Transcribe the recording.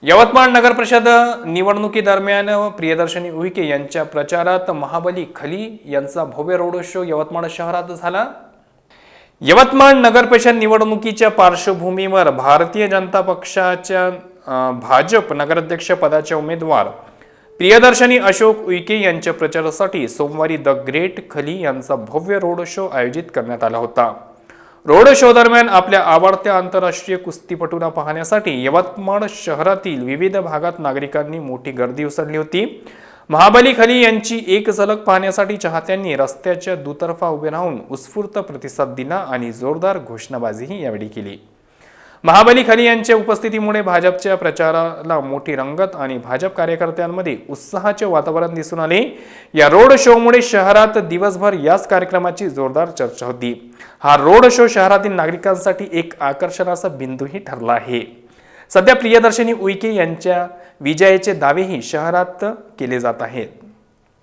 यवतमाळ नगर परिषद निवडणुकीदरम्यान प्रियदर्शनी उईके यांच्या प्रचारात महाबली खली यांचा भव्य रोड शो यवतमाळ शहरात झाला। यवतमाळ नगर परिषद निवडणुकीच्या पार्श्वभूमीवर भारतीय जनता पक्षाच्या भाजप नगराध्यक्ष पदाचे उमेदवार प्रियदर्शनी अशोक उईके यांच्या प्रचारासाठी सोमवारी द ग्रेट खली यांचा भव्य रोड शो आयोजित करण्यात आला होता। रोड शो दरम्यान आपल्या आवडत्या आंतरराष्ट्रीय कुस्तीपटूंना पाहण्यासाठी यवतमाळ शहरातील विविध भागात नागरिकांनी मोठी गर्दी उसळली होती। महाबली खली यांची एक झलक पाहण्यासाठी चाहत्यांनी रस्त्याच्या दुतर्फा उभे राहून उत्स्फूर्त प्रतिसाद दिला आणि जोरदार घोषणाबाजीही यावेळी केली। महाबली खली यांच्या उपस्थितीमुळे भाजपच्या प्रचाराला मोठी रंगत आणि भाजप कार्यकर्त्यांमध्ये उत्साहाचे वातावरण दिसून आले। या रोड शोमुळे शहरात दिवसभर याच कार्यक्रमाची जोरदार चर्चा होती। हा रोड शो शहरातील नागरिकांसाठी एक आकर्षणाचा बिंदूही ठरला आहे। सध्या प्रियदर्शनी उईके यांच्या विजयाचे दावेही शहरात केले जात आहेत।